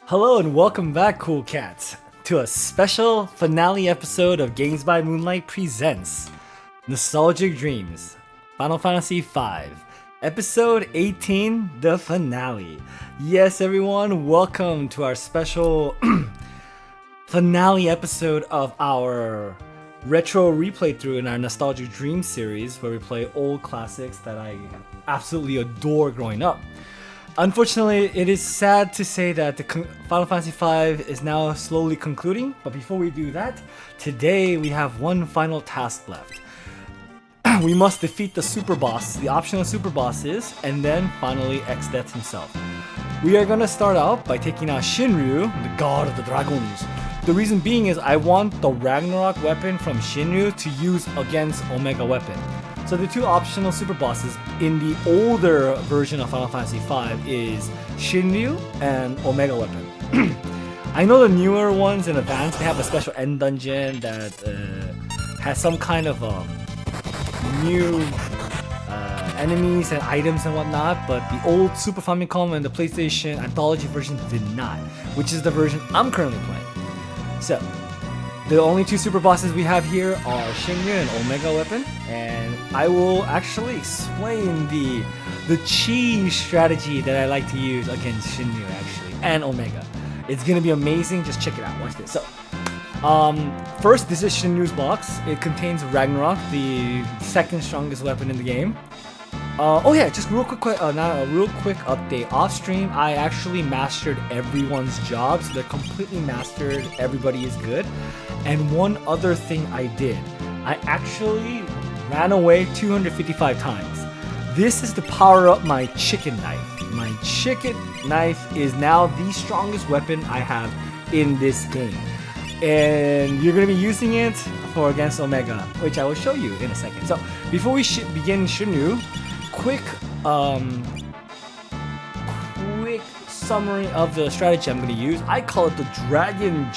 Hello and welcome back, cool cats, to a special finale episode of Games by Moonlight presents Nostalgic Dreams, Final Fantasy V, episode 18, the finale. Yes, everyone, welcome to our special finale episode of our retro replay through in our Nostalgic Dreams series, where we play old classics that I absolutely adore growing up. Unfortunately, it is sad to say that the Final Fantasy V is now slowly concluding, but before we do that, today we have one final task left. We must defeat the super boss, the optional super bosses, and then finally X-Death himself. We are gonna start out by taking out Shinryu, the god of the dragons. The reason being is I want the Ragnarok weapon from Shinryu to use against Omega weapon. So the two optional super bosses in the older version of Final Fantasy V is Shinryu and Omega weapon. I know the newer ones in advance, they have a special end dungeon that has some kind of new enemies and items and whatnot, but the old Super Famicom and the PlayStation Anthology version did not, which is the version I'm currently playing. So, the only two super bosses we have here are Shinryu and Omega weapon, and I will actually explain the cheese strategy that I like to use against Shinryu actually, and Omega. It's gonna be amazing, just check it out, watch this. So, first, this is Shinryu's box. It contains Ragnarok, the second strongest weapon in the game. Oh yeah, just real quick update. Off stream, I actually mastered everyone's jobs. They're completely mastered. Everybody is good. And one other thing I did, I actually ran away 255 times. This is to power up my chicken knife. My chicken knife is now the strongest weapon I have in this game. And you're going to be using it for against Omega, which I will show you in a second. So before we begin Shinryu, quick summary of the strategy I'm going to use. I call it the dragon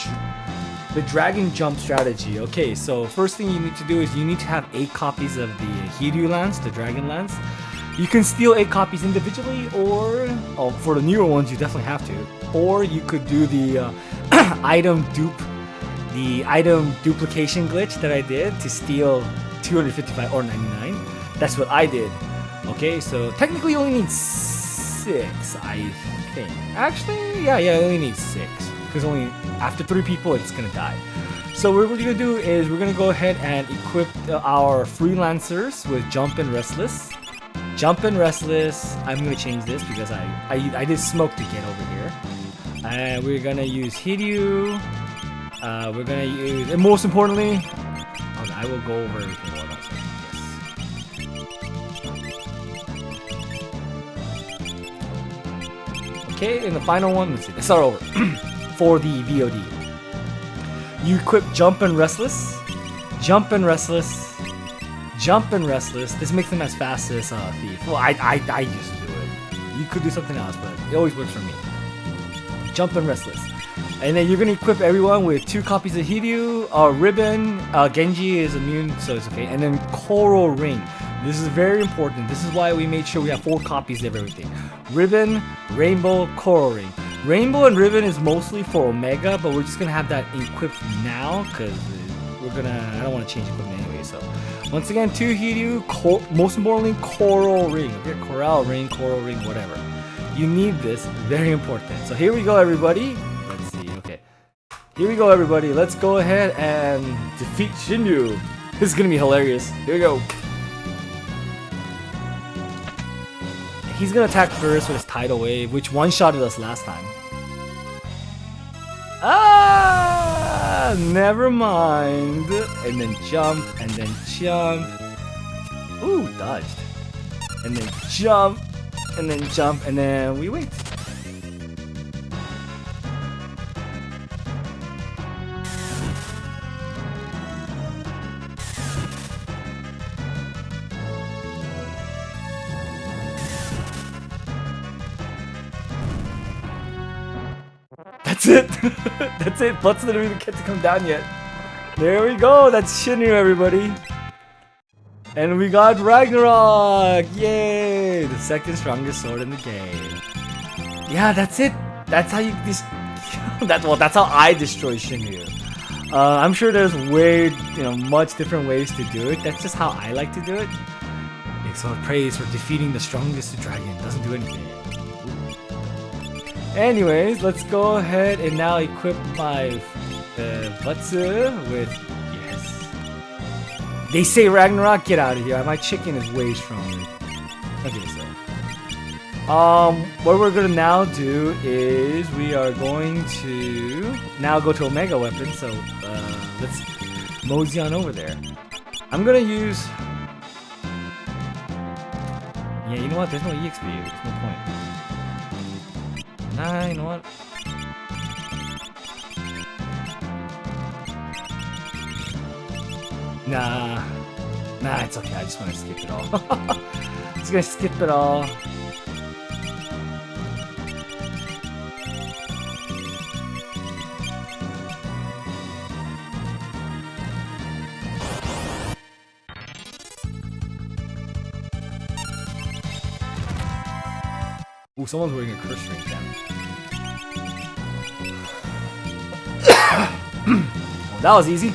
jump strategy. Okay, so first thing you need to do is you need to have 8 copies of the Hiryu Lance, the Dragon Lance. You can steal 8 copies individually, or for the newer ones you definitely have to. Or you could do the item duplication glitch that I did to steal 255 or 99. That's what I did. Okay, so technically you only need 6, I think. Actually, yeah, you only need 6. Because only after 3 people, it's gonna die. So what we're gonna do is we're gonna go ahead and equip our freelancers with Jump and Restless. Jump and Restless, I'm gonna change this because I did smoke to get over here. And we're gonna use Hiryu. We're gonna use, and most importantly, I will go over everything. Okay, and the final one, let's see, let's start over. For the VOD, you equip Jump and Restless, Jump and Restless, jump and restless. This makes them as fast as thief. Well, I used to do it. You could do something else, but it always works for me. Jump and restless. And then you're gonna equip everyone with 2 copies of Hiryu, Ribbon, Genji is immune, so it's okay. And then Coral Ring. This is very important. This is why we made sure we have 4 copies of everything. Ribbon, Rainbow, Coral Ring. Rainbow and Ribbon is mostly for Omega, but we're just gonna have that equipped now because I don't want to change equipment anyway. So once again, 2 Hiryu, most importantly, Coral Ring. Okay, Coral Ring, whatever. You need this, very important. So here we go, everybody. Let's see, okay. Here we go, everybody. Let's go ahead and defeat Shinryu. This is gonna be hilarious. Here we go. He's gonna attack first with his tidal wave, which one-shotted us last time. Ah, never mind. And then jump, and then jump. Ooh, dodged. And then jump, and then jump, and then we wait. That's it. That's it. Butts didn't even get to come down yet. There we go. That's Shinryu, everybody. And we got Ragnarok. Yay! The second strongest sword in the game. Yeah, that's it. That's how you that's how I destroy Shinryu. I'm sure there's much different ways to do it. That's just how I like to do it. Excellent praise for defeating the strongest dragon. Doesn't do anything. Anyways, let's go ahead and now equip my Butsu with yes. They say Ragnarok, get out of here. My chicken is way stronger. Okay, so what we're gonna now do is we are going to now go to Omega Weapon. So let's mosey on over there. I'm gonna use. Yeah, you know what? There's no EXP. There's no point. Nah, you know what? Nah, it's okay. I just want to skip it all. Just gonna skip it all. Ooh, someone's wearing a curse ring down. Well, that was easy.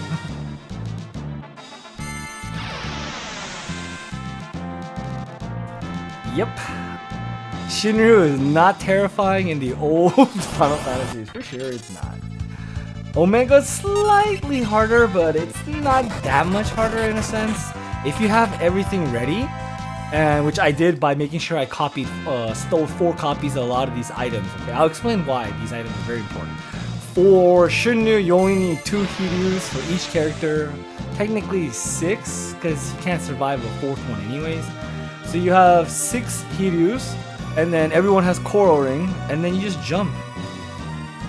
Yep. Shinryu is not terrifying in the old Final Fantasies. For sure it's not. Omega's slightly harder, but it's not that much harder in a sense. If you have everything ready, and which I did by making sure I stole 4 copies of a lot of these items. Okay, I'll explain why these items are very important. For Shinryu, you only need 2 Hiryus for each character. Technically 6, because you can't survive a 4th one anyways. So you have 6 Hiryus, and then everyone has Coral Ring, and then you just jump.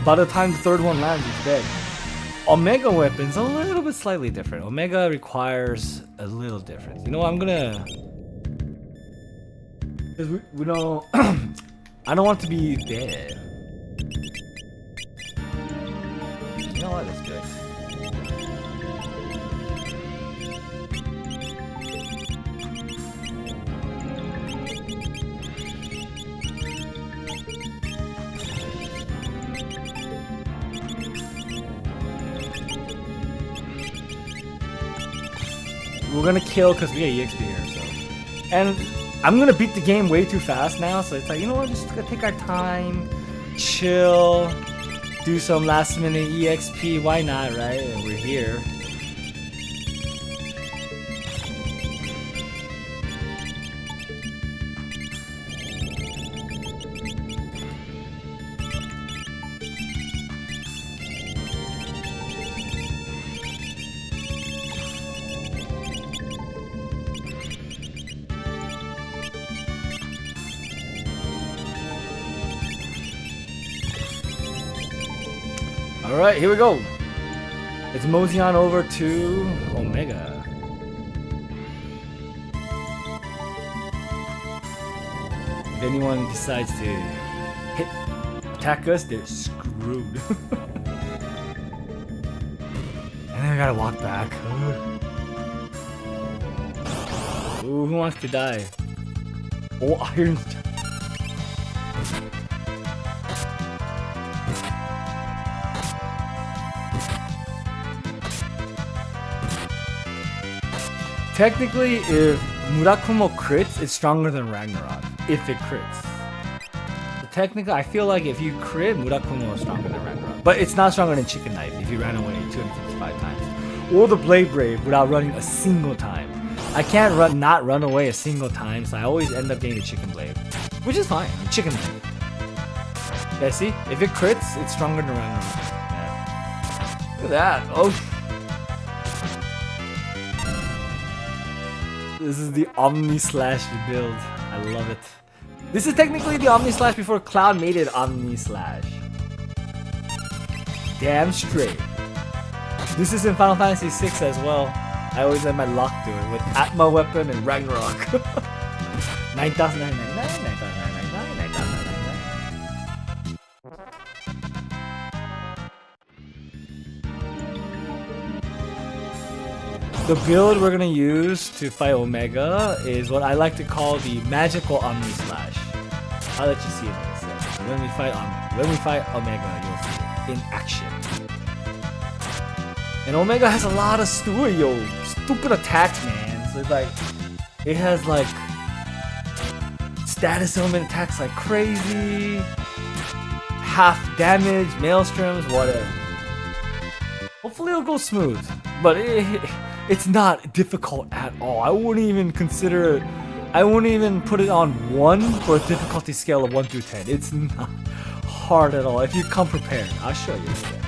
By the time the 3rd one lands, it's dead. Omega weapon's a little bit slightly different. Omega requires a little difference. You know what, I'm gonna... Because we don't... I don't want to be dead. You know what, let's do it. We're gonna kill because we get EXP here, so... And I'm gonna beat the game way too fast now, so it's like, you know what, just gonna take our time, chill, do some last minute EXP, why not, right? And we're here. Alright, here we go. Let's mosey on over to Omega. if anyone decides to attack us, they're screwed. And then we gotta walk back. Ooh, who wants to die? Oh, iron. Technically, if Murakumo crits, it's stronger than Ragnarok. If it crits. So technically, I feel like if you crit, Murakumo is stronger than Ragnarok. But it's not stronger than Chicken Knife if you ran away 255 times. Or the Blade Brave without running a single time. I can't not run away a single time, so I always end up getting the Chicken Blade. Which is fine. Chicken Blade. Yeah, see? If it crits, it's stronger than Ragnarok. Yeah. Look at that. Oh. This is the Omni Slash build. I love it. This is technically the Omni Slash before Cloud made it Omni Slash. Damn straight. This is in Final Fantasy VI as well. I always let my lock do it with Atma Weapon and Ragnarok. 9,999, 9,999, 9,999. The build we're gonna use to fight Omega is what I like to call the magical Omni Slash. I'll let you see it in a second. When we fight Omega, you'll see it in action. And Omega has a lot of stupid attacks, man. So it's like, it has like status element attacks like crazy, half damage, maelstroms, whatever. Hopefully it'll go smooth, but it's not difficult at all. I wouldn't even put it on 1 for a difficulty scale of 1 through 10. It's not hard at all if you come prepared. I'll show you again.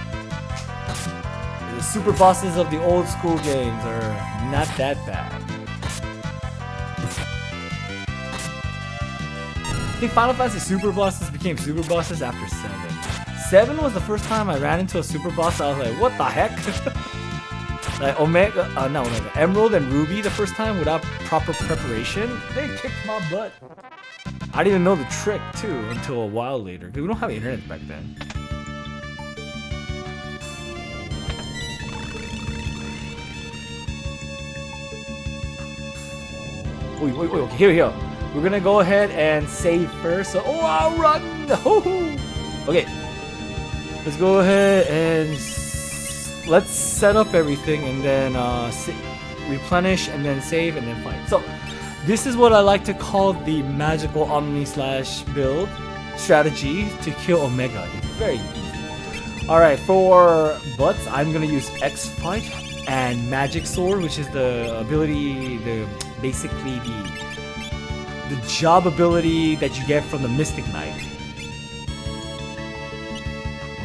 The super bosses of the old school games are not that bad. I think Final Fantasy super bosses became super bosses after 7. 7 was the first time I ran into a super boss. I was like, what the heck? Like Emerald and Ruby the first time without proper preparation, they kicked my butt. I didn't even know the trick too until a while later because we don't have internet back then. Wait, okay, here we go. We're gonna go ahead and save first. So, I'll run! Okay, let's go ahead and let's set up everything and then replenish and then save and then fight. So, this is what I like to call the magical Omni Slash build strategy to kill Omega. It's very easy. Alright, for butts, I'm gonna use X-Fight and Magic Sword, which is the ability, basically the job ability that you get from the Mystic Knight.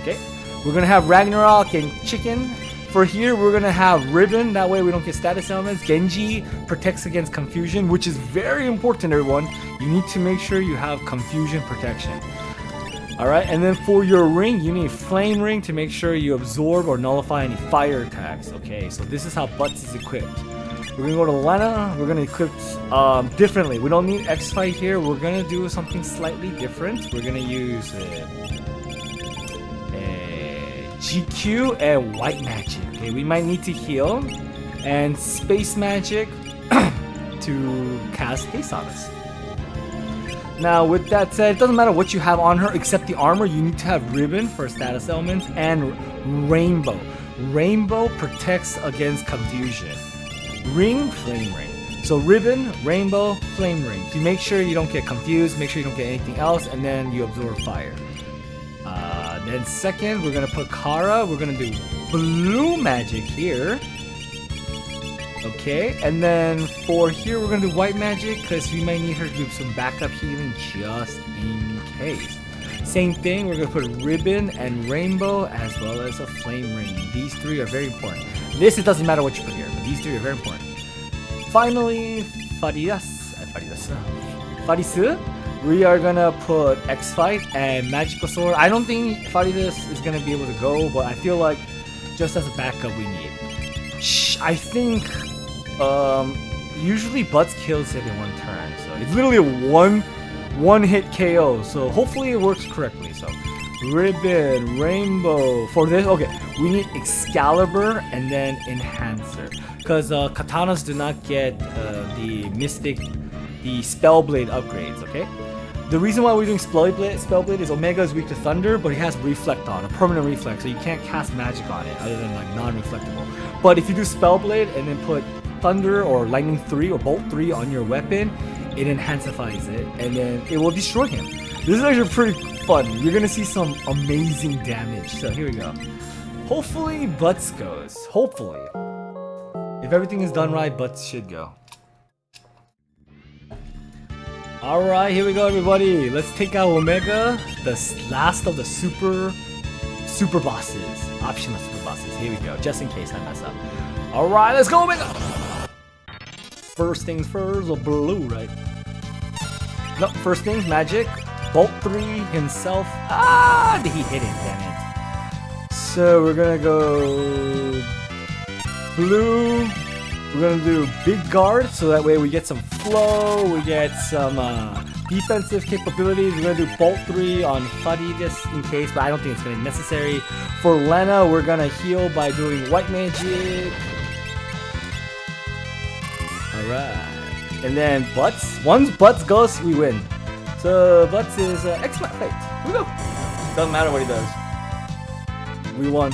Okay, we're gonna have Ragnarok and Chicken. For here, we're gonna have Ribbon, that way we don't get status elements. Genji protects against confusion, which is very important, everyone. You need to make sure you have confusion protection. Alright, and then for your ring, you need Flame Ring to make sure you absorb or nullify any fire attacks. Okay, so this is how Butts is equipped. We're gonna go to Lena, we're gonna equip differently. We don't need X-Fight here, we're gonna do something slightly different. We're gonna use GQ and White Magic. Okay, we might need to heal. And Space Magic to cast haste on us. Now, with that said, it doesn't matter what you have on her except the armor. You need to have Ribbon for status elements and Rainbow. Rainbow protects against confusion. Ring, Flame Ring. So Ribbon, Rainbow, Flame Ring. To make sure you don't get confused, make sure you don't get anything else, and then you absorb fire. Then second, we're gonna put Kara. We're gonna do Blue Magic here. Okay, and then for here, we're gonna do White Magic because we might need her to do some backup healing just in case. Same thing, we're gonna put Ribbon and Rainbow as well as a Flame Ring. These three are very important. This, it doesn't matter what you put here, but these three are very important. Finally, Farisu. We are gonna put X-Fight and Magical Sword. I don't think Faridas is gonna be able to go, but I feel like just as a backup we need. I think usually Butts kills it in one turn, so it's literally a one hit KO. So hopefully it works correctly. So ribbon, rainbow for this. Okay, we need Excalibur and then Enhancer because katanas do not get the Mystic, the Spellblade upgrades. Okay. The reason why we're doing Spellblade is Omega is weak to Thunder, but he has Reflect on, a permanent Reflect, so you can't cast magic on it other than like non-reflectable. But if you do Spellblade and then put Thunder or Lightning 3 or Bolt 3 on your weapon, it enhances it, and then it will destroy him. This is actually pretty fun. You're gonna see some amazing damage. So here we go. Hopefully Butts goes. Hopefully. If everything is done right, Butts should go. Alright, here we go everybody. Let's take out Omega, the last of the super bosses. Optional super bosses. Here we go, just in case I mess up. Alright, let's go Omega! First things first, or blue, right? No, first things, magic. Bolt 3 himself. Ah, he hit it, damn it. So we're gonna go blue. We're gonna do big guard, so that way we get some flow, we get some defensive capabilities. We're gonna do Bolt 3 on Fuddy just in case, but I don't think it's gonna be necessary. For Lena, we're gonna heal by doing white magic. Alright. And then Butts. Once Butts goes, we win. So Butts is X-Mat Fate. Here we go. Doesn't matter what he does. We won.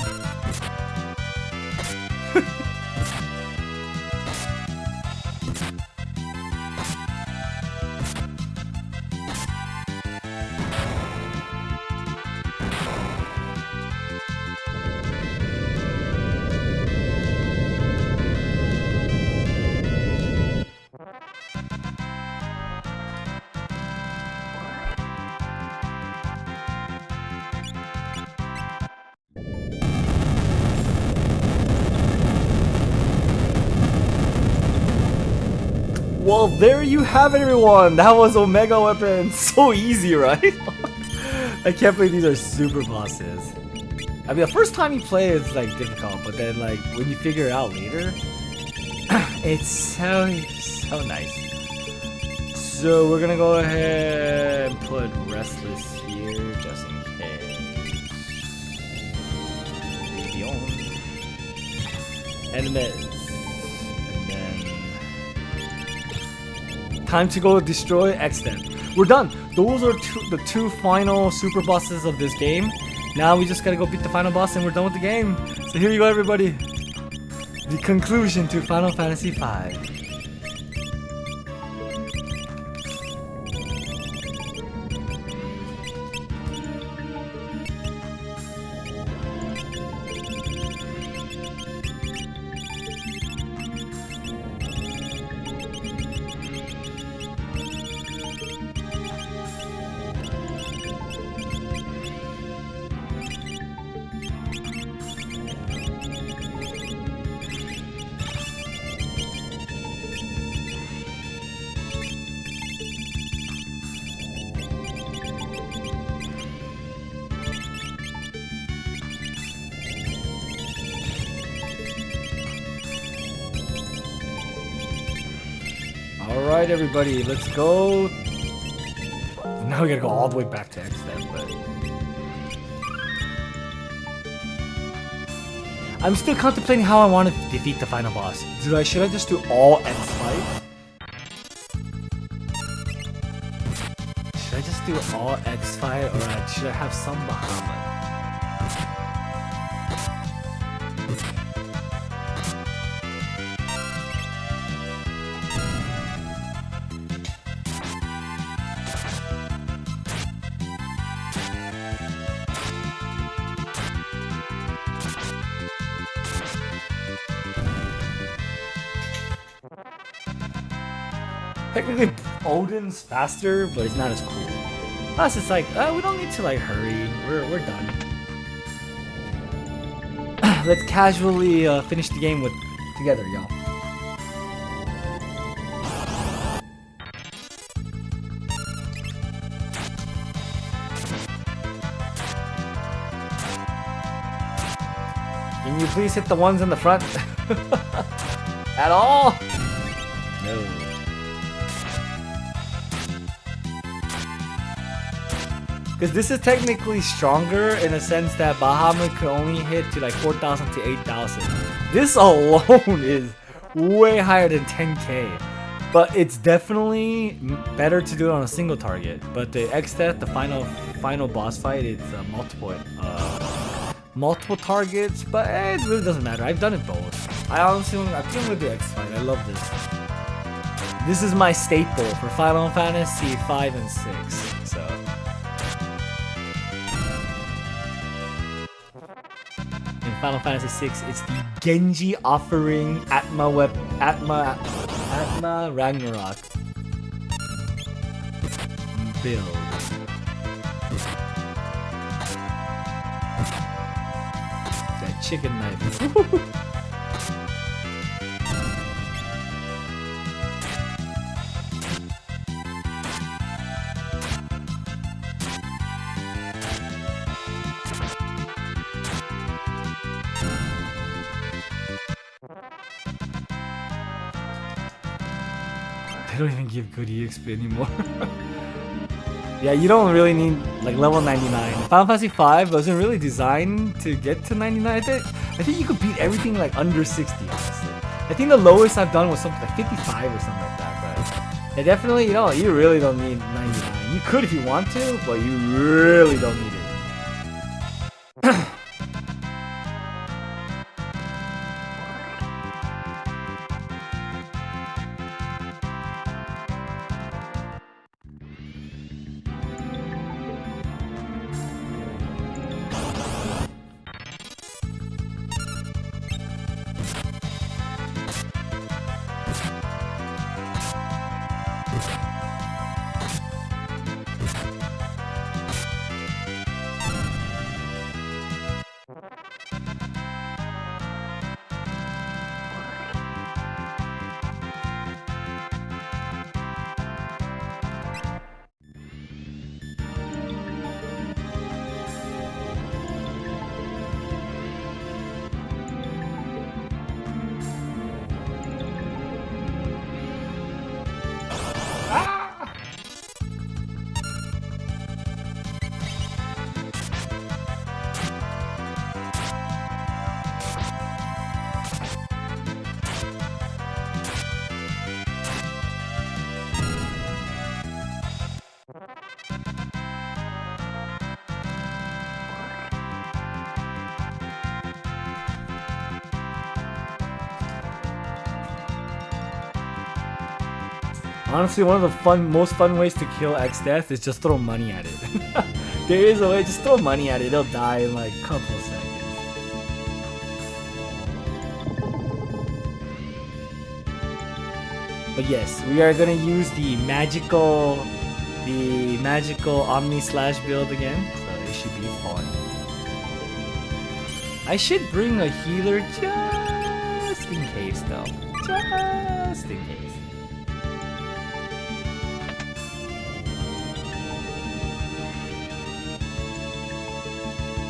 Well, there you have it, everyone. That was Omega Weapon. So easy, right? I can't believe these are super bosses. I mean, the first time you play it's like difficult, but then like when you figure it out later, it's so nice. So we're gonna go ahead and put Restless here just in case. Enemies. Time to go destroy Extent. We're done. Those are the two final super bosses of this game. Now we just gotta go beat the final boss and we're done with the game. So here you go everybody. The conclusion to Final Fantasy V. Alright everybody, let's go. Now we gotta go all the way back to Extent, but I'm still contemplating how I want to defeat the final boss. Should I just do all X fight? Should I just do all X fight, or should I have some Bahamut? Technically, Odin's faster, but it's not as cool. Plus, it's like, we don't need to like hurry. We're done. Let's casually finish the game together, y'all. Can you please hit the ones in the front? At all? No. Because this is technically stronger in a sense that Bahamut could only hit to like 4,000 to 8,000. This alone is way higher than 10k. But it's definitely better to do it on a single target. But the X-Death, the final boss fight, it's multiple targets. But it really doesn't matter. I've done it both. I'm dealing with the X fight. I love this. This is my staple for Final Fantasy 5 and 6. So. In Final Fantasy 6, it's the Genji offering Atma Ragnarok build. That chicken knife. They don't even give good EXP anymore. Yeah, you don't really need like level 99. Final Fantasy 5 wasn't really designed to get to 99. I think you could beat everything like under 60, honestly. I think the lowest I've done was something like 55 or something like that, but yeah, definitely, you really don't need 99. You could if you want to, but you really don't need it. Honestly, one of the most fun ways to kill X-Death is just throw money at it. There is a way, just throw money at it, it'll die in like a couple of seconds. But yes, we are gonna use the magical Omni Slash build again, so it should be fun. I should bring a healer just in case though. Just in case.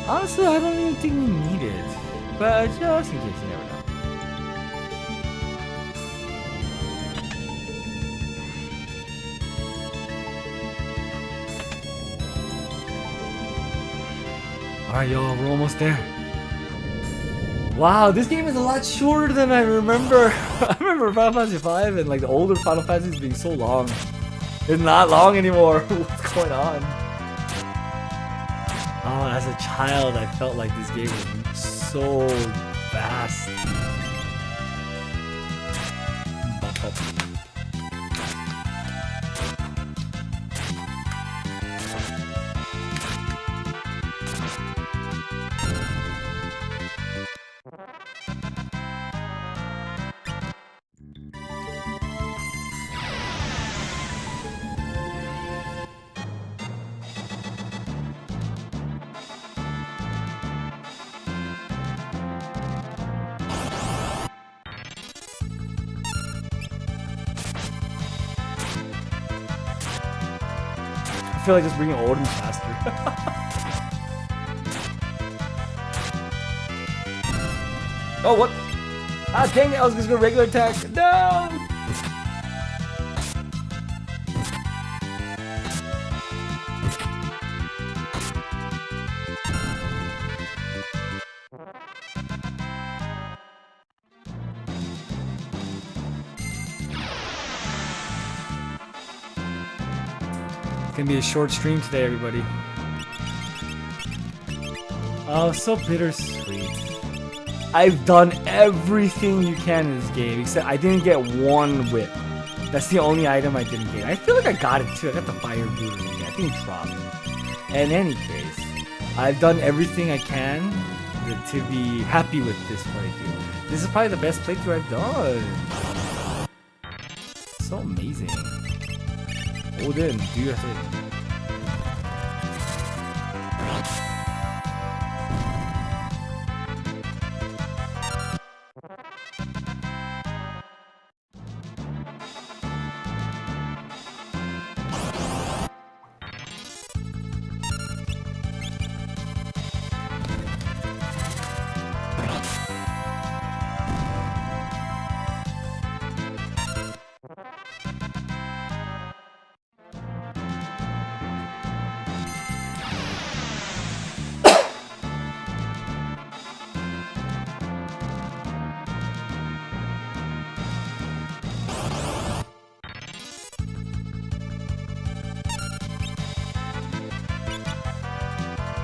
Honestly, I don't even think we need it, but just in case, you never know. Alright, y'all, we're almost there. Wow, this game is a lot shorter than I remember. I remember Final Fantasy 5 and like the older Final Fantasies being so long. It's not long anymore. What's going on? Oh, as a child, I felt like this game was so vast. I feel like just bringing Odin faster. Oh, what? Ah, dang it, I was just gonna regular attack. No! gonna be a short stream today, everybody. Oh, so bittersweet. I've done everything you can in this game, except I didn't get one whip. That's the only item I didn't get. I feel like I got it too. I got the fire boot or something. I think it dropped. In any case, I've done everything I can to be happy with this playthrough. This is probably the best playthrough I've done. So amazing. Odin, do your thing.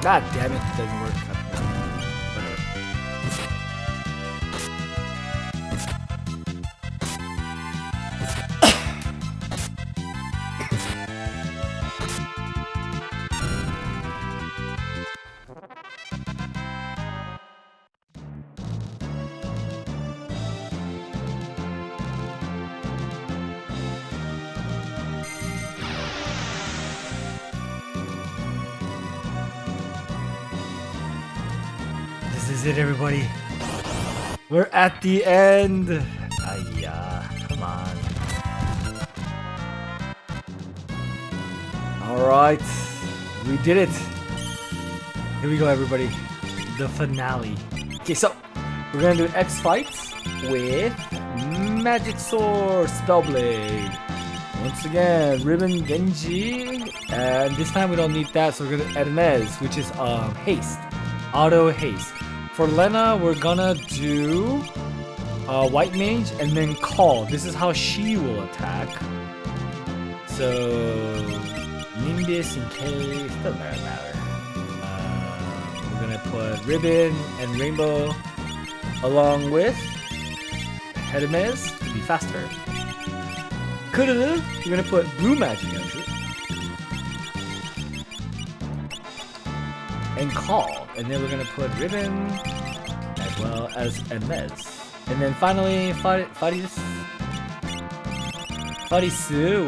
God damn it, it doesn't work. This is it, everybody. We're at the end. Come on. Alright. We did it. Here we go, everybody. The finale. Okay, so we're gonna do X fights with Magic Sword Spellblade. Once again, Ribbon Genji. And this time we don't need that, so we're gonna Hermes, which is haste. Auto haste. For Lena, we're gonna do White Mage and then Call. This is how she will attack. So Nimbus in case, doesn't matter. We're gonna put Ribbon and Rainbow along with Hermes to be faster. Kururu, you're gonna put Blue Magic actually. And Call, and then we're gonna put Ribbon as well as Hermes. And then finally, Farisu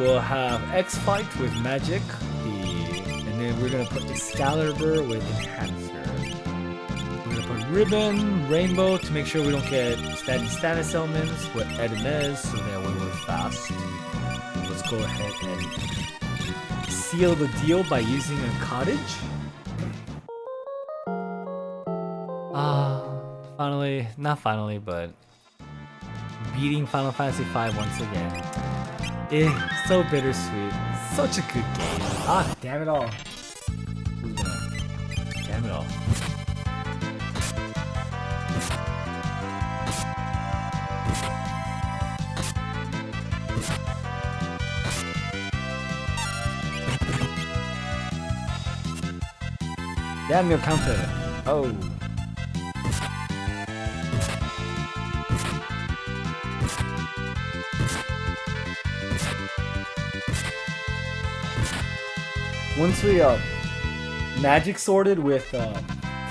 will have X Fight with Magic, and then we're gonna put Excalibur with Enhancer. We're gonna put Ribbon, Rainbow to make sure we don't get standing status elements with Hermes, so that way we're fast. Let's go ahead and seal the deal by using a cottage. Finally, not finally, but beating Final Fantasy V once again. So bittersweet. Such a good game. Damn it all. Damn it all. Damn your counter. Oh. Once we magic sorted with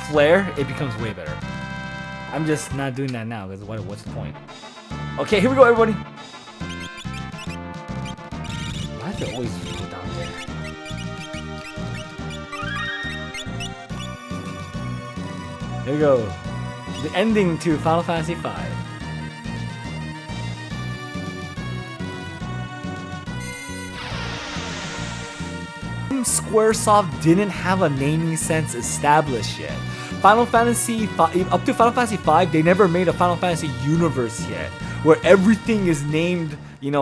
flare, it becomes way better. I'm just not doing that now because what's the point? Okay, here we go, everybody. Why does it always go down there? Here we go. The ending to Final Fantasy V. Squaresoft didn't have a naming sense established yet. Final Fantasy V, up to Final Fantasy V, they never made a Final Fantasy universe yet, where everything is named,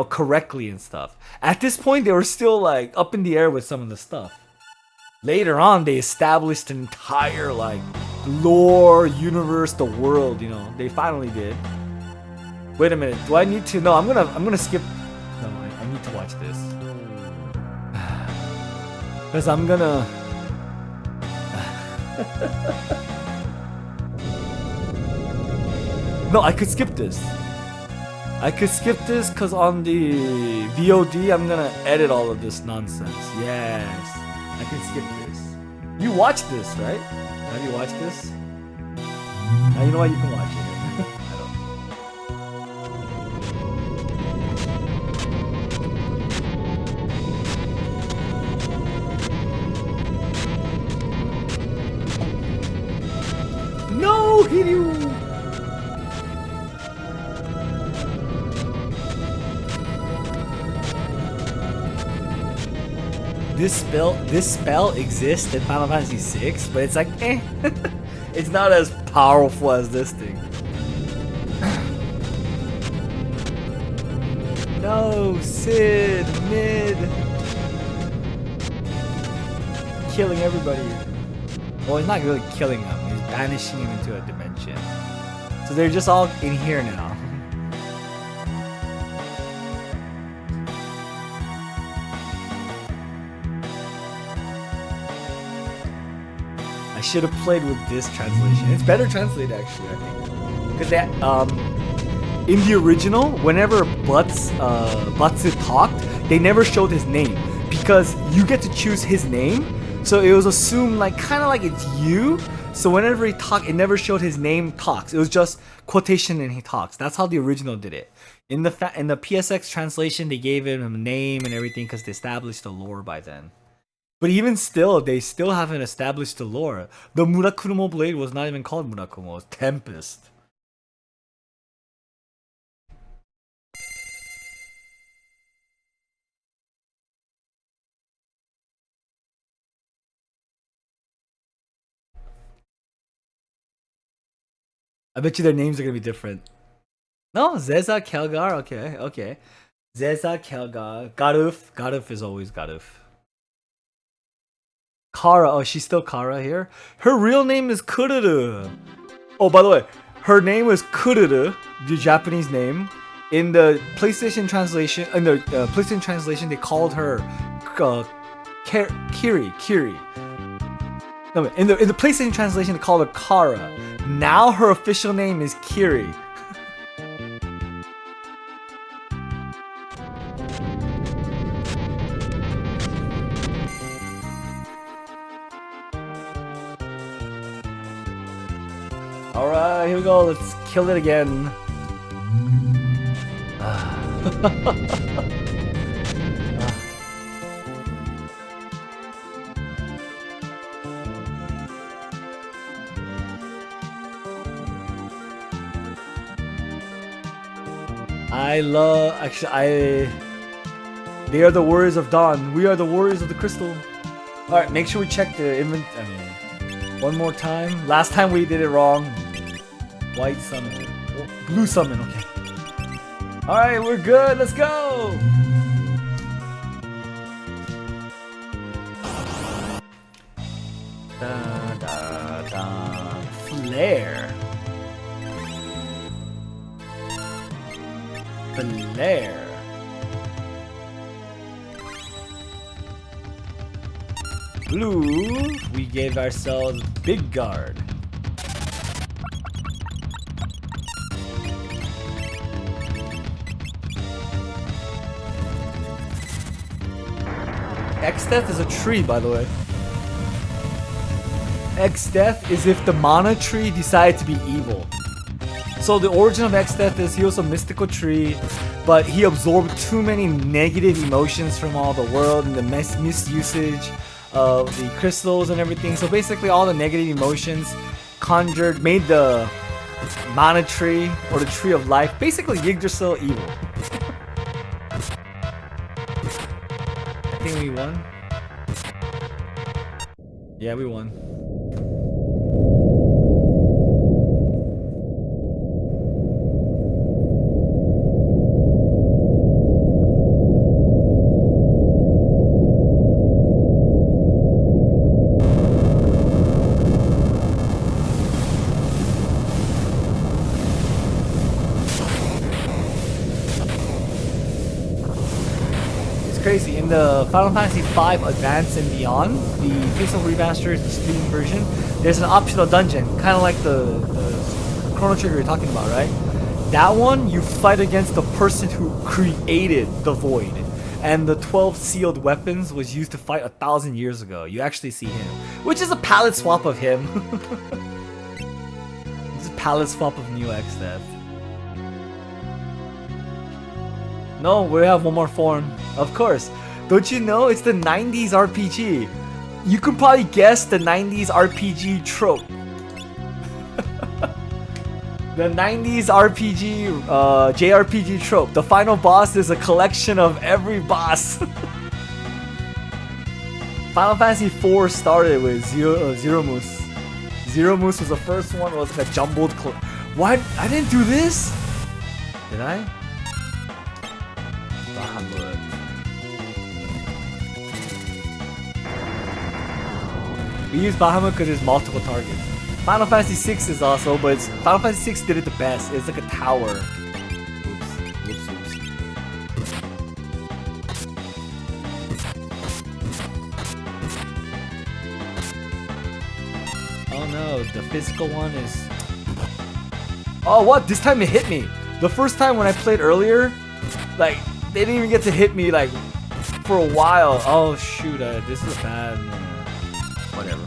correctly and stuff. At this point, they were still like up in the air with some of the stuff. Later on, they established an entire lore, universe, the world. They finally did. Wait a minute, do I need to? No, I'm gonna skip. No, I need to watch this. Because I'm gonna... No, I could skip this. I could skip this because on the VOD, I'm gonna edit all of this nonsense. Yes, I can skip this. You watched this, right? Have you watched this? Now you know what, you can watch it. No, Hiryu! This spell exists in Final Fantasy VI, but it's like, eh. It's not as powerful as this thing. No, Sid, mid. Killing everybody. Well, he's not really killing them. He's banishing him into a dimension. So they're just all in here now. I should have played with this translation. It's better translated actually, I think. Because that in the original, whenever Butsu talked, they never showed his name because you get to choose his name. So it was assumed like kind of like it's you. So whenever he talked, it never showed his name talks. It was just quotation and he talks. That's how the original did it. In the PSX translation, they gave him a name and everything because they established the lore by then. But even still, they still haven't established the lore. The Murakumo blade was not even called Murakumo, it was Tempest. I bet you their names are gonna be different. No, Zeza, Kelgar, okay. Zeza, Kelgar, Garuf is always Garuf. Kara, oh, she's still Kara here. Her real name is Kururu. Oh, by the way, her name was Kururu, the Japanese name. In the PlayStation translation, they called her Kiri. No, in the PlayStation translation, they called her Kara. Now her official name is Kiri. Alright, here we go. Let's kill it again. They are the warriors of dawn. We are the warriors of the crystal. Alright, make sure we check the inventory. One more time. Last time we did it wrong. White summon. Oh, blue summon, okay. Alright, we're good. Let's go! Da, da, da. Flare. Flare. Blue, we gave ourselves Big Guard. X-Death is a tree, by the way. X-Death is if the mana tree decided to be evil. So the origin of X-Death is he was a mystical tree, but he absorbed too many negative emotions from all the world and the misusage of the crystals and everything. So basically all the negative emotions made the mana tree or the tree of life basically Yggdrasil evil. I think we won. Yeah, we won. Crazy. in the Final Fantasy V Advance and Beyond, the Pixel Remastered Steam version, there's an optional dungeon, kind of like the Chrono Trigger you're talking about, right? That one, you fight against the person who created the Void. And the 12 sealed weapons was used to fight 1,000 years ago. You actually see him. Which is a palette swap of him. It's a palette swap of Neo X Death. No, we have one more form. Of course. Don't you know it's the 90s RPG? You can probably guess the 90s RPG trope. The 90s RPG, JRPG trope. The final boss is a collection of every boss. Final Fantasy IV started with Zero Moose. Zero Moose was the first one. It was like a jumbled. What? I didn't do this? Did I? Bahamut. We use Bahamut because there's multiple targets. Final Fantasy VI is also, but Final Fantasy VI did it the best. It's like a tower. Oops. Oh no, the physical one is... Oh, what? This time it hit me. The first time when I played earlier, like, they didn't even get to hit me, like, for a while. Oh shoot, this is bad. Whatever.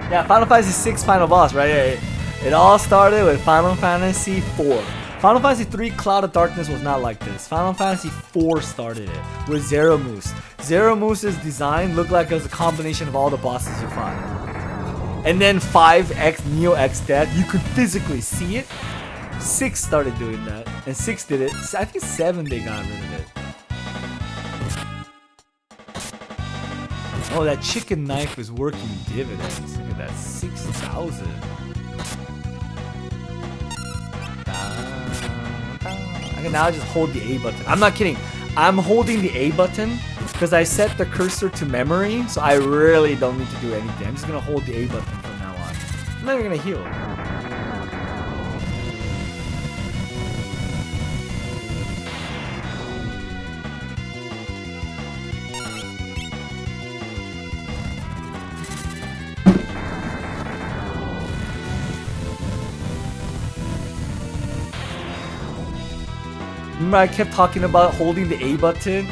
Yeah, Final Fantasy VI final boss, right? It all started with Final Fantasy IV. Final Fantasy III Cloud of Darkness was not like this. Final Fantasy IV started it with Zero Moose. Zero Moose's design looked like it was a combination of all the bosses you fought. And then 5X Neo X Death, you could physically see it. 6 started doing that, and 6 did it. I think 7 they got rid of it. Oh, that chicken knife is working dividends. Look at that, 6,000. I can now just hold the A button. I'm not kidding. I'm holding the A button because I set the cursor to memory, so I really don't need to do anything. I'm just gonna hold the A button from now on. I'm not even gonna heal. Remember I kept talking about holding the A button?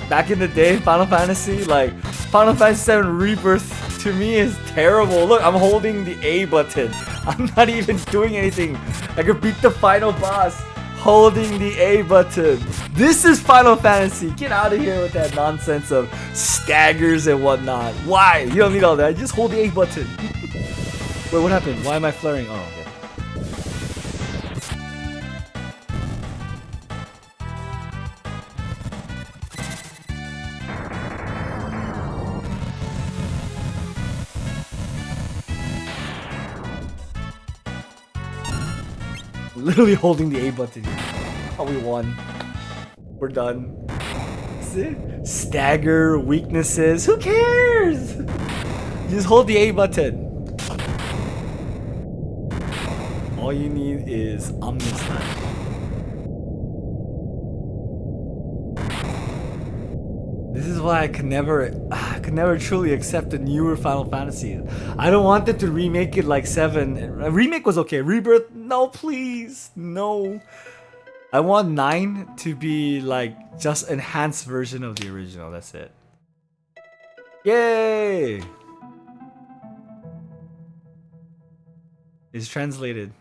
Back in the day, Final Fantasy, like, Final Fantasy VII Rebirth to me is terrible. Look, I'm holding the A button. I'm not even doing anything. I could beat the final boss holding the A button. This is Final Fantasy. Get out of here with that nonsense of staggers and whatnot. Why? You don't need all that. Just hold the A button. Wait, what happened? Why am I flaring? Oh, okay. Literally holding the A button. Oh, we won. We're done. See? Stagger, weaknesses. Who cares? Just hold the A button. All you need is Omniscience. This is why I could never truly accept the newer Final Fantasy. I don't want them to remake it like 7. A remake was okay. Rebirth, no please, no. I want 9 to be like just enhanced version of the original. That's it. Yay! It's translated.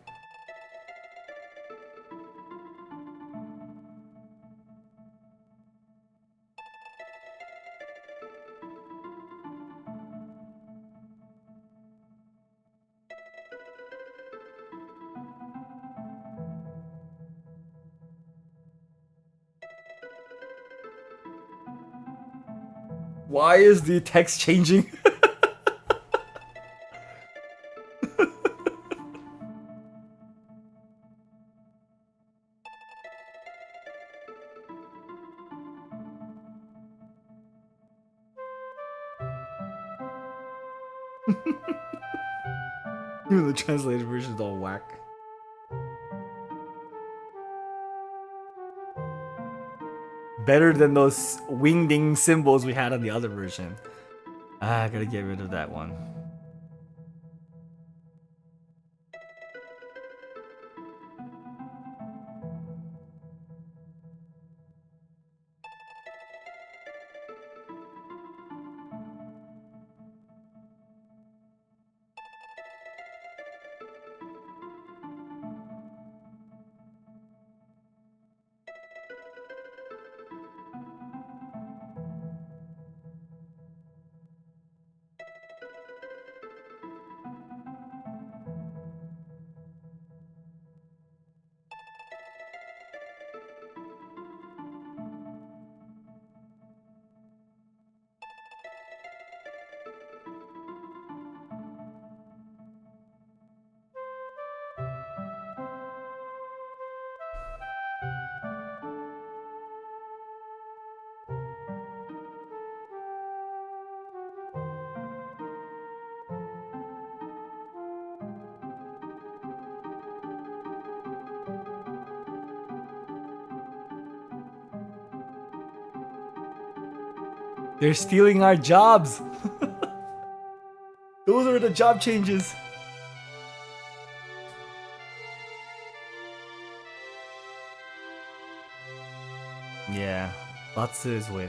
Why is the text changing? Even the translated version is all whack. better than those wingding symbols we had on the other version. I gotta get rid of that one. They're stealing our jobs. Those are the job changes. Yeah, Batsu's win.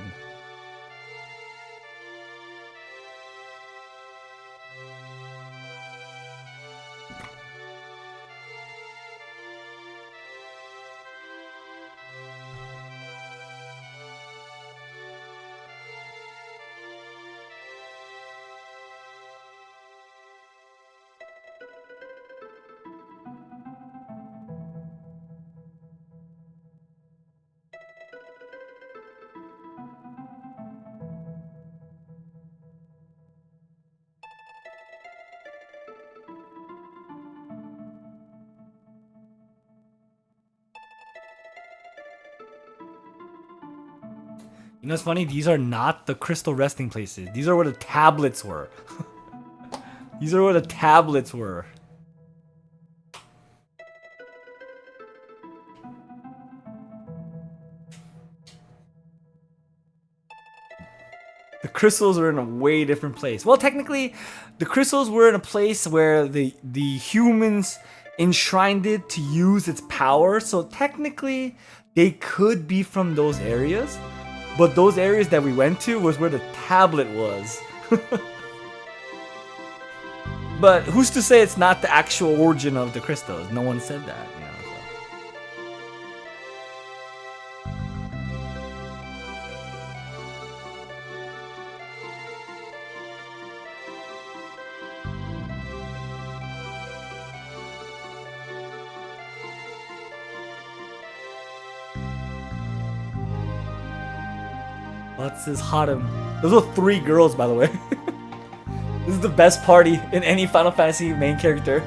You know what's funny? These are not the crystal resting places. These are where the tablets were. These are where the tablets were. The crystals were in a way different place. Well, technically, the crystals were in a place where the humans enshrined it to use its power. So technically, they could be from those areas. But those areas that we went to was where the tablet was. But who's to say it's not the actual origin of the crystals? No one said that, you know. What's his Harem? Those are 3 girls, by the way. This is the best party in any Final Fantasy main character.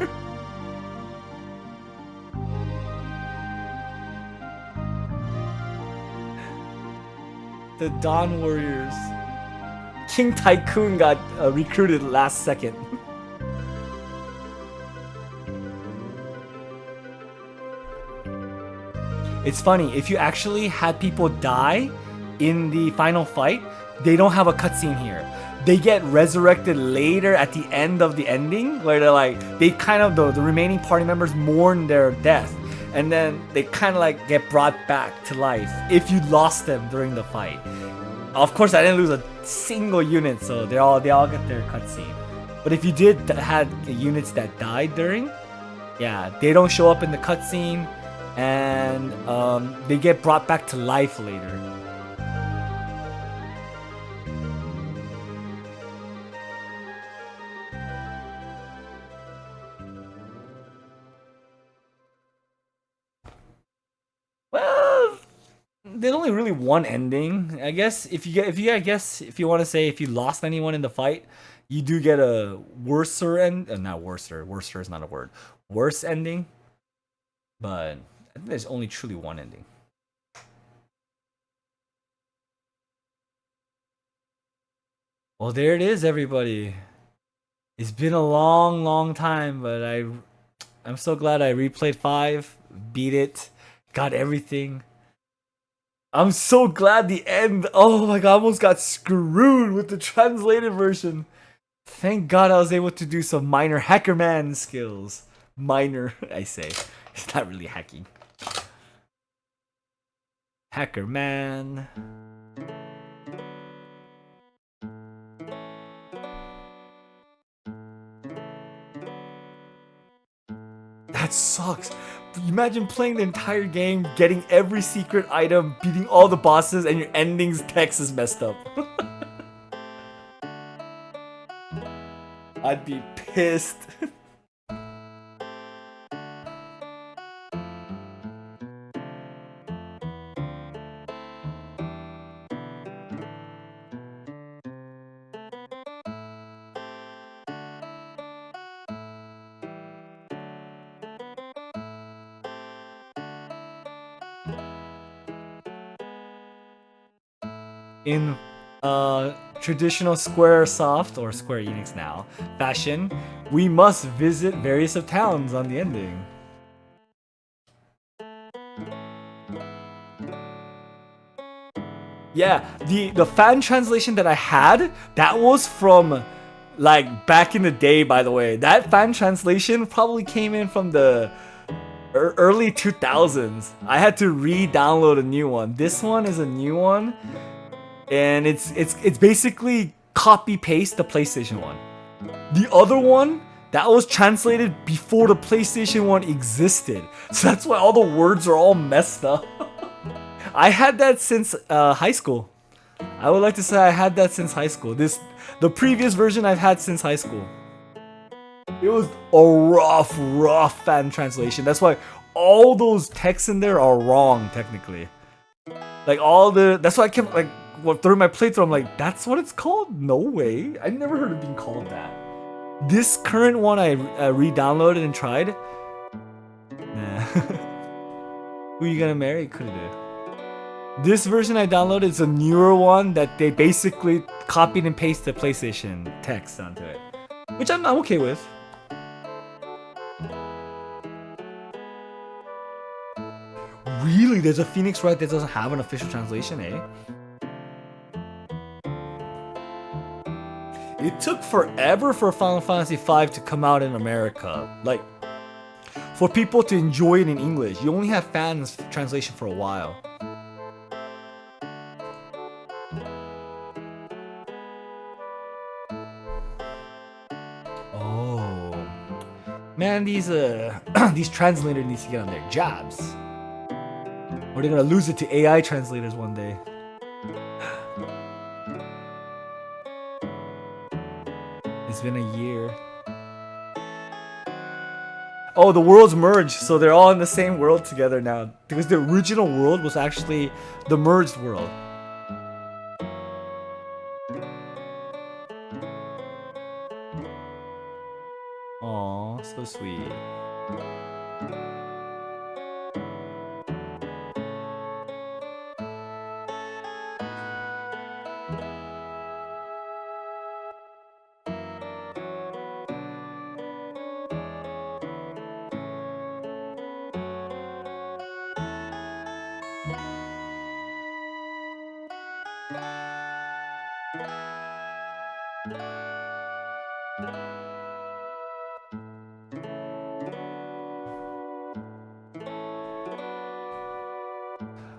The Dawn Warriors. King Tycoon got recruited last second. It's funny, if you actually had people die in the final fight, they don't have a cutscene here. They get resurrected later at the end of the ending, where they're like, they kind of, the remaining party members mourn their death, and then they kind of like get brought back to life if you lost them during the fight. Of course, I didn't lose a single unit, so they all get their cutscene. But if you did had units that died during, yeah, they don't show up in the cutscene, and they get brought back to life later. Well, there's only really one ending. I guess if you want to say if you lost anyone in the fight, you do get a worser end. Not worser. Worser is not a word. Worse ending. But I think there's only truly one ending. Well, there it is, everybody. It's been a long, long time, but I'm so glad I replayed 5, beat it, got everything. I'm so glad the end. Oh my god, I almost got screwed with the translated version. Thank god I was able to do some minor hackerman skills. Minor, I say. It's not really hacking. Hackerman. That sucks. Imagine playing the entire game, getting every secret item, beating all the bosses, and your ending's text is messed up. I'd be pissed. In traditional Squaresoft, or Square Enix now, fashion, we must visit various of towns on the ending. Yeah, the fan translation that I had, that was from like back in the day, by the way. That fan translation probably came in from the early 2000s. I had to re-download a new one. This one is a new one. And it's basically copy paste the PlayStation one. The other one that was translated before the PlayStation one existed, so that's why all the words are all messed up. I had that since high school. I would like to say I had that since high school. The previous version I've had since high school. It was a rough fan translation. That's why all those texts in there are wrong technically. Like that's why I kept like. Through my playthrough, I'm like, that's what it's called? No way. I never heard it being called that. This current one I re-downloaded and tried. Nah. Who you gonna marry? Could've did. This version I downloaded is a newer one that they basically copied and pasted the PlayStation text onto it, which I'm okay with. Really? There's a Phoenix Wright that doesn't have an official translation, eh? It took forever for Final Fantasy V to come out in America. Like, for people to enjoy it in English. You only have fans translation for a while. Oh. Man, these these translators need to get on their jobs. Or they're gonna lose it to AI translators one day. It's been a year. Oh, the worlds merged, so they're all in the same world together now. Because the original world was actually the merged world. Aw, so sweet.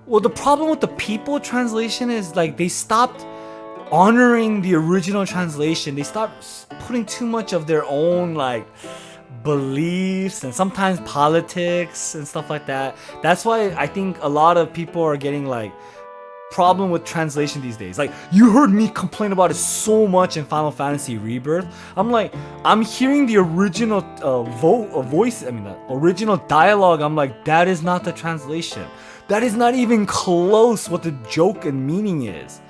Well, the problem with the people translation is like they stopped honoring the original translation. They stopped putting too much of their own like beliefs and sometimes politics and stuff like that. That's why I think a lot of people are getting like problem with translation these days. Like, you heard me complain about it so much in Final Fantasy Rebirth. I'm like, I'm hearing the original voice, I mean the original dialogue. I'm like, that is not the translation. That is not even close what the joke and meaning is.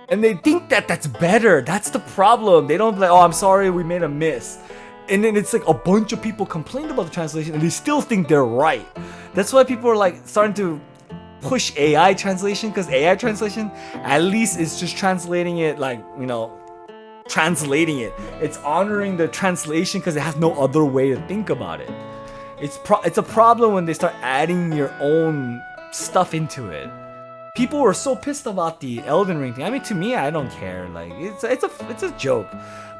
And they think that that's better. That's the problem. They don't be like, oh, I'm sorry, we made a miss. And then it's like a bunch of people complained about the translation and they still think they're right. That's why people are like starting to push AI translation, because AI translation at least is just translating it like, you know, translating it. It's honoring the translation because it has no other way to think about it. It's a problem when they start adding your own stuff into it. people were so pissed about the Elden Ring thing. I mean, to me, I don't care. Like, it's a joke.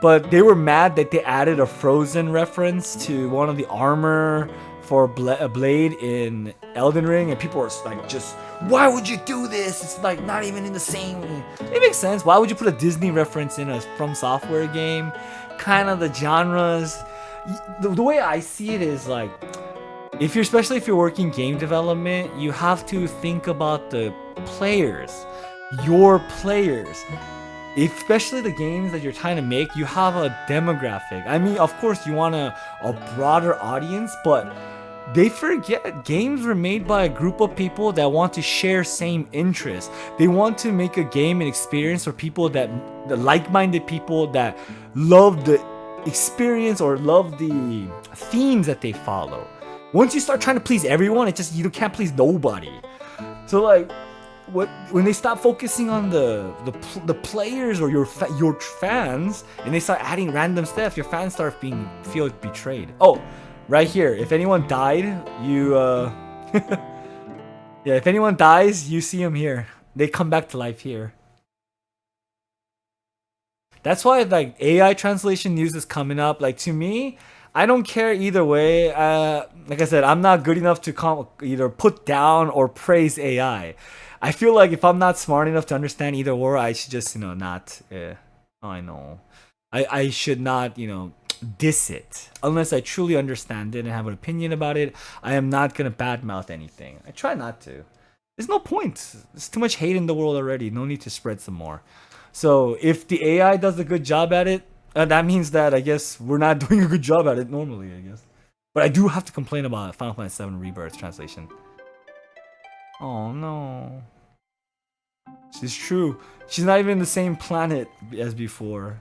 But they were mad that they added a Frozen reference to one of the armor for a blade in Elden Ring, and people were like, just, why would you do this? It's like not even in the same. It makes sense. Why would you put a Disney reference in a From Software game? Kind of the genres. The way I see it is like, especially if you're working game development, you have to think about the players, your players. Especially the games that you're trying to make, you have a demographic. I mean, of course, you want a broader audience, but they forget games were made by a group of people that want to share same interests. They want to make a game and experience for people the like-minded people that love the experience or love the themes that they follow. Once you start trying to please everyone, you can't please nobody. So like, when they stop focusing on the players or your fans, and they start adding random stuff, your fans feel betrayed. Oh, right here. If anyone died, you yeah. If anyone dies, you see them here. They come back to life here. That's why like AI translation news is coming up. Like to me, I don't care either way. Like I said, I'm not good enough to either put down or praise AI. I feel like if I'm not smart enough to understand either or, I should just, not. I know. I should not, diss it. Unless I truly understand it and have an opinion about it, I am not going to badmouth anything. I try not to. There's no point. There's too much hate in the world already. No need to spread some more. So if the AI does a good job at it, that means that I guess we're not doing a good job at it normally, I guess. But I do have to complain about Final Fantasy VII Rebirth translation. Oh no. She's true. She's not even the same planet as before.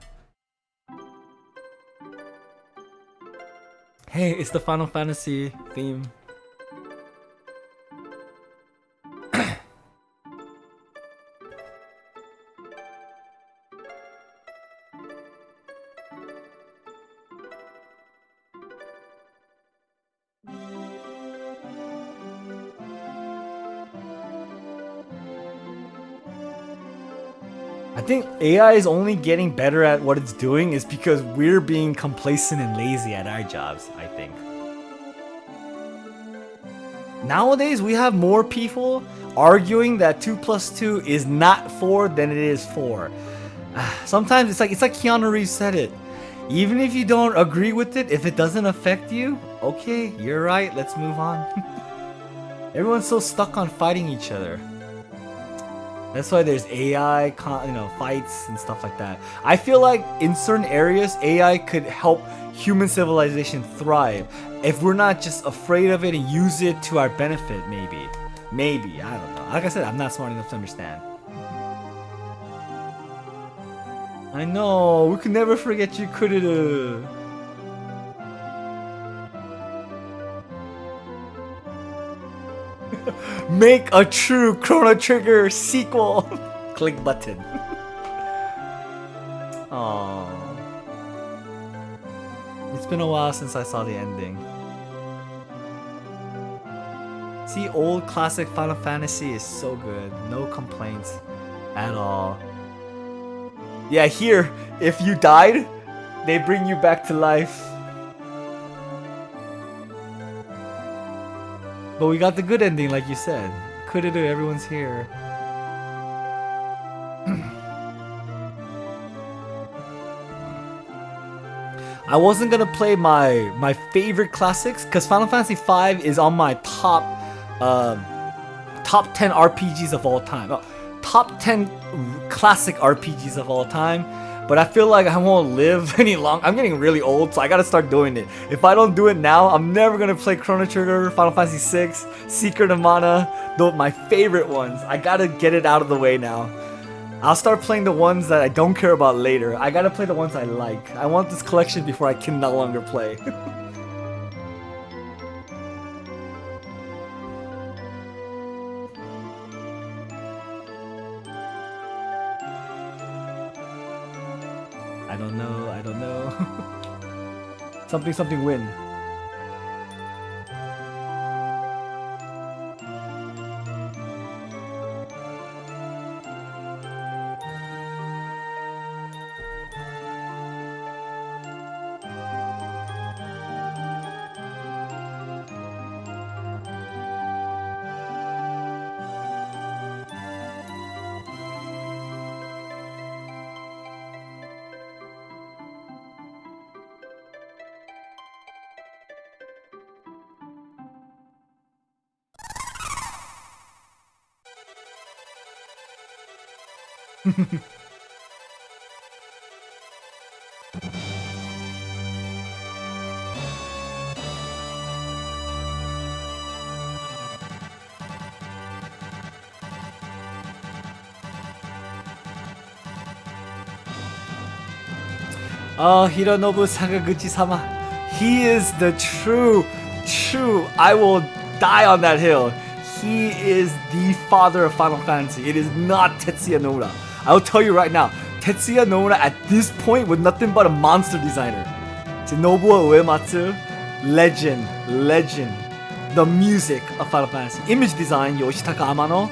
Hey, it's the Final Fantasy theme. I think AI is only getting better at what it's doing is because we're being complacent and lazy at our jobs, I think. Nowadays, we have more people arguing that 2 plus 2 is not 4 than it is 4. Sometimes it's like Keanu Reeves said it. Even if you don't agree with it, if it doesn't affect you, okay, you're right, let's move on. Everyone's so stuck on fighting each other. That's why there's AI, fights and stuff like that. I feel like in certain areas, AI could help human civilization thrive if we're not just afraid of it and use it to our benefit. Maybe, I don't know. Like I said, I'm not smart enough to understand. I know, we could never forget you, Kuriru. Make a true Chrono Trigger sequel. Click button. Aww. It's been a while since I saw the ending. See, old classic Final Fantasy is so good. No complaints at all. Yeah, here, if you died, they bring you back to life. But we got the good ending, like you said. Kuriru, everyone's here. I wasn't gonna play my favorite classics because Final Fantasy V is on my top 10 RPGs of all time. Top 10 classic RPGs of all time. But I feel like I won't live any long. I'm getting really old, so I gotta start doing it. If I don't do it now, I'm never gonna play Chrono Trigger, Final Fantasy VI, Secret of Mana, my favorite ones. I gotta get it out of the way now. I'll start playing the ones that I don't care about later. I gotta play the ones I like. I want this collection before I can no longer play. I don't know. Something win. Oh, Hironobu Sakaguchi-sama. He is the true, I will die on that hill. He is the father of Final Fantasy. It is not Tetsuya Nomura. I will tell you right now, Tetsuya Nomura at this point was nothing but a monster designer. Nobuo Uematsu, legend. The music of Final Fantasy. Image design, Yoshitaka Amano.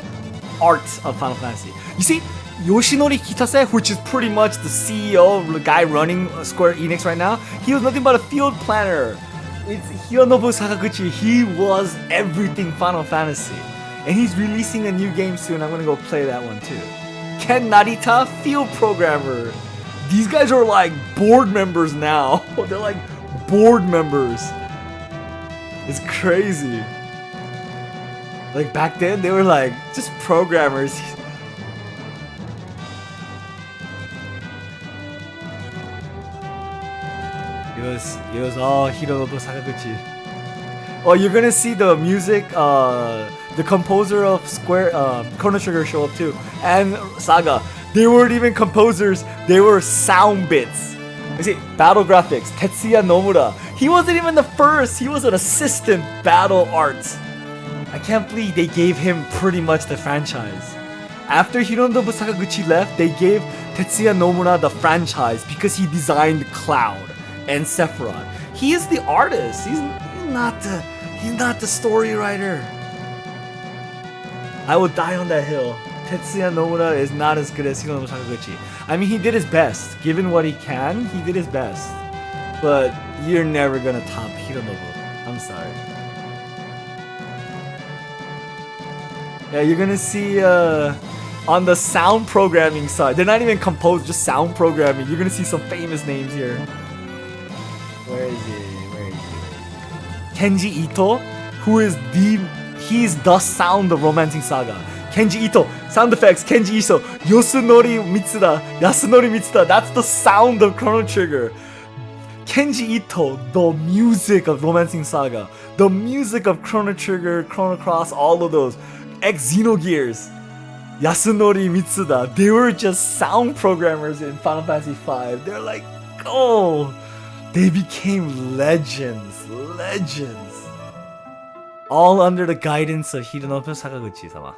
Art of Final Fantasy. You see, Yoshinori Kitase, which is pretty much the CEO, the guy running Square Enix right now, he was nothing but a field planner. It's Hironobu Sakaguchi. He was everything Final Fantasy. And he's releasing a new game soon. I'm gonna go play that one too. Ken Narita, field programmer. These guys are like board members now. They're like board members. It's crazy. Like back then, they were like just programmers. It was all Hironobu Sakaguchi. Oh, you're gonna see the music, the composer of Square, Chrono Trigger show up too, and Saga. They weren't even composers, they were sound bits. You see, battle graphics, Tetsuya Nomura. He wasn't even the first, he was an assistant battle arts. I can't believe they gave him pretty much the franchise. After Hironobu Sakaguchi left, they gave Tetsuya Nomura the franchise because he designed Cloud and Sephiroth. He is the artist. He's not the story writer. I will die on that hill. Tetsuya Nomura is not as good as Hironobu Sakaguchi. I mean, he did his best. Given what he can, he did his best. But you're never gonna top Hironobu. I'm sorry. Yeah, you're gonna see on the sound programming side. They're not even composed, just sound programming. You're gonna see some famous names here. Where is he? Kenji Ito, who is he's the sound of Romancing Saga. Kenji Ito, sound effects, Kenji Ito, Yasunori Mitsuda, that's the sound of Chrono Trigger. Kenji Ito, the music of Romancing Saga, the music of Chrono Trigger, Chrono Cross, all of those. Xenogears, Yasunori Mitsuda, they were just sound programmers in Final Fantasy V. They're like, oh, they became legends. All under the guidance of Hironobu Sakaguchi-sama.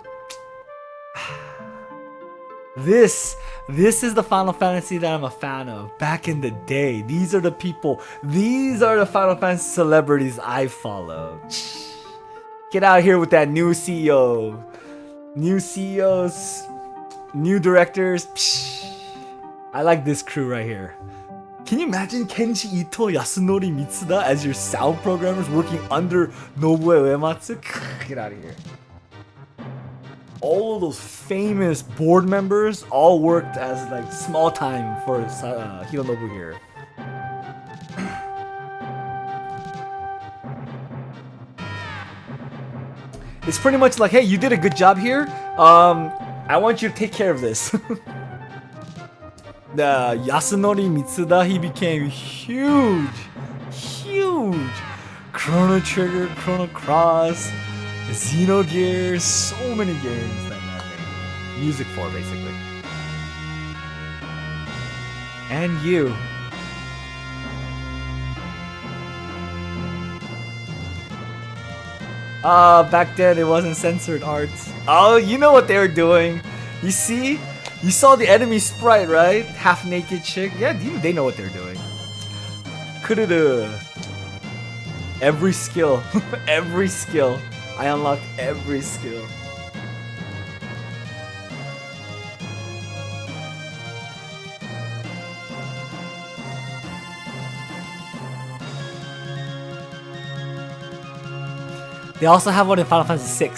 This is the Final Fantasy that I'm a fan of. Back in the day, these are the people, these are the Final Fantasy celebrities I follow. Get out of here with that new CEO. New CEOs, new directors. I like this crew right here. Can you imagine Kenji Ito, Yasunori Mitsuda as your sound programmers working under Nobuo Uematsu? Get out of here. All of those famous board members all worked as like small time for Hironobu here. It's pretty much like, hey, you did a good job here. I want you to take care of this. The Yasunori Mitsuda, he became huge. Chrono Trigger, Chrono Cross, Xenogears, so many games that man made music for, basically. And you. Back then it wasn't censored art. Oh, you know what they were doing. You see? You saw the enemy sprite, right? Half naked chick. Yeah, they know what they're doing. Kururu. Every skill. Every skill. I unlocked every skill. They also have one in Final Fantasy VI.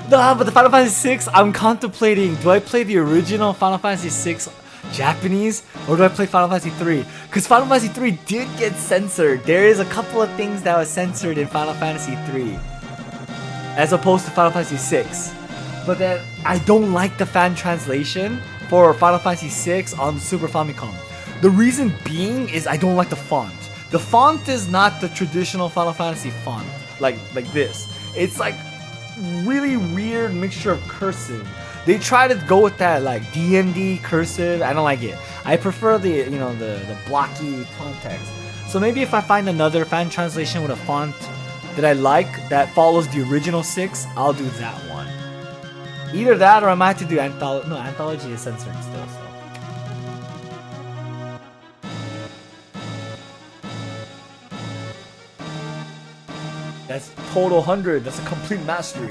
No, but the Final Fantasy VI, I'm contemplating, do I play the original Final Fantasy VI Japanese, or do I play Final Fantasy III? Because Final Fantasy III did get censored. There is a couple of things that was censored in Final Fantasy III, as opposed to Final Fantasy VI. But then, I don't like the fan translation for Final Fantasy VI on Super Famicom. The reason being is I don't like the font. The font is not the traditional Final Fantasy font, like this. It's like really weird mixture of cursive. They try to go with that like D&D cursive. I don't like it. I prefer the the blocky font text. So maybe if I find another fan translation with a font that I like that follows the original 6, I'll do that one. Either that or I might have to do anthology. No, anthology is censored still. So. That's total 100. That's a complete mastery.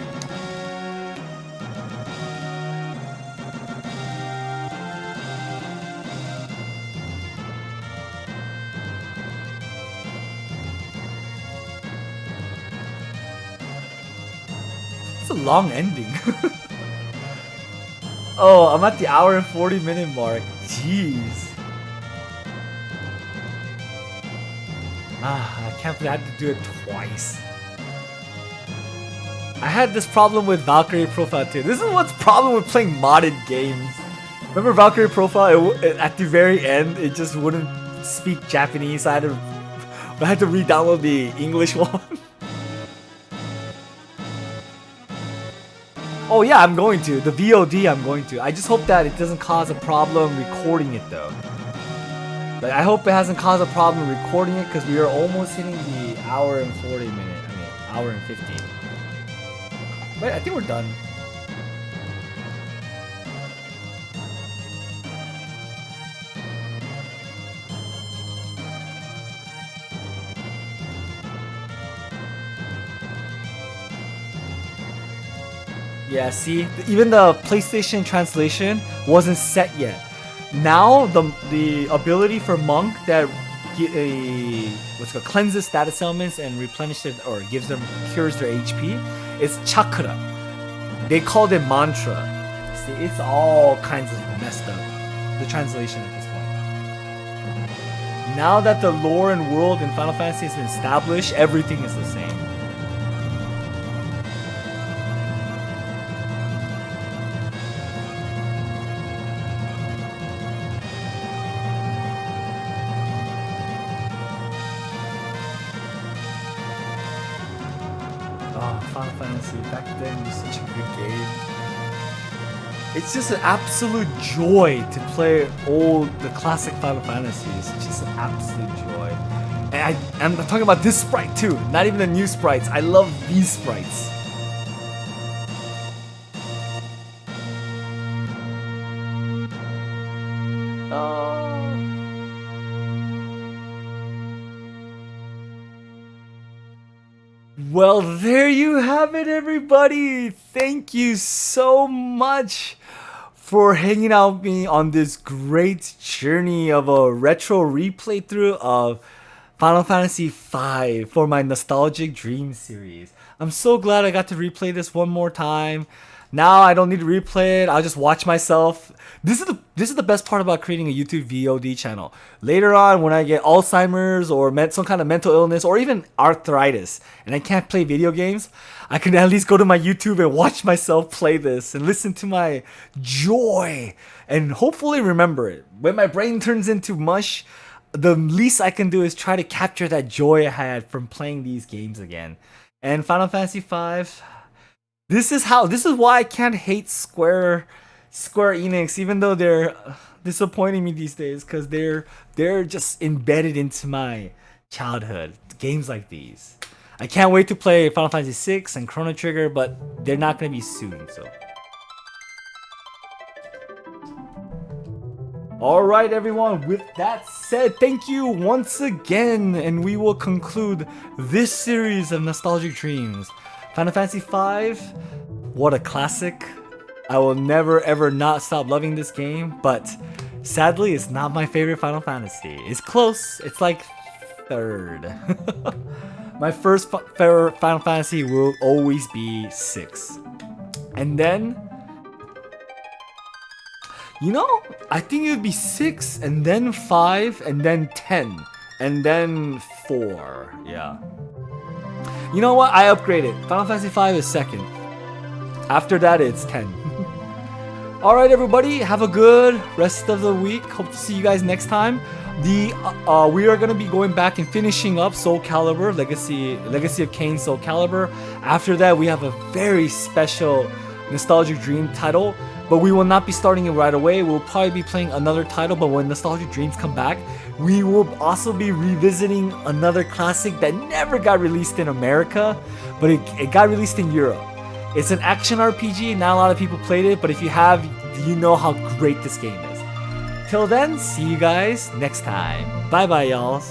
It's a long ending. Oh, I'm at the hour and 40-minute mark. Jeez. I can't believe I had to do it twice. I had this problem with Valkyrie Profile too. This is what's problem with playing modded games. Remember Valkyrie Profile? At the very end, it just wouldn't speak Japanese. I had to re-download the English one. Oh yeah, I'm going to. The VOD, I'm going to. I just hope that it doesn't cause a problem recording it though. Like, I hope it hasn't caused a problem recording it because we are almost hitting the hour and 40 minute. I mean, hour and 50. Wait, I think we're done. Yeah, see, even the PlayStation translation wasn't set yet. Now the ability for Monk that cleanses status elements and replenishes or gives them cures their HP is chakra. They called it mantra. See, it's all kinds of messed up. The translation at this point. Now that the lore and world in Final Fantasy has been established, everything is the same. Final Fantasy, back then was such a good game. It's just an absolute joy to play the classic Final Fantasies. It's just an absolute joy. And I'm talking about this sprite too, not even the new sprites. I love these sprites. Well, there you have it, everybody. Thank you so much for hanging out with me on this great journey of a retro replay through of Final Fantasy V for my Nostalgic Dreams series. I'm so glad I got to replay this one more time. Now I don't need to replay it. I'll just watch myself. This is the best part about creating a YouTube VOD channel. Later on, when I get Alzheimer's or some kind of mental illness or even arthritis and I can't play video games, I can at least go to my YouTube and watch myself play this and listen to my joy and hopefully remember it. When my brain turns into mush, the least I can do is try to capture that joy I had from playing these games again. And Final Fantasy V, this is why I can't hate Square Enix, even though they're disappointing me these days, because they're just embedded into my childhood. Games like these. I can't wait to play Final Fantasy VI and Chrono Trigger, but they're not gonna be soon, so. Alright everyone, with that said, thank you once again, and we will conclude this series of Nostalgic Dreams. Final Fantasy V, what a classic. I will never ever not stop loving this game, but sadly it's not my favorite Final Fantasy. It's close, it's like third. My first favorite Final Fantasy will always be 6. And then, I think it would be 6, and then 5, and then 10, and then 4, yeah. You know what? I upgraded. Final Fantasy V is second. After that, it's 10. Alright everybody, have a good rest of the week. Hope to see you guys next time. We are gonna be going back and finishing up Soul Calibur, Legacy of Kain Soul Calibur. After that, we have a very special Nostalgic Dream title, but we will not be starting it right away. We'll probably be playing another title, but when Nostalgic Dreams come back, we will also be revisiting another classic that never got released in America, but it got released in Europe. It's an action RPG, not a lot of people played it, but if you have, you know how great this game is. Till then, see you guys next time. Bye bye, y'all.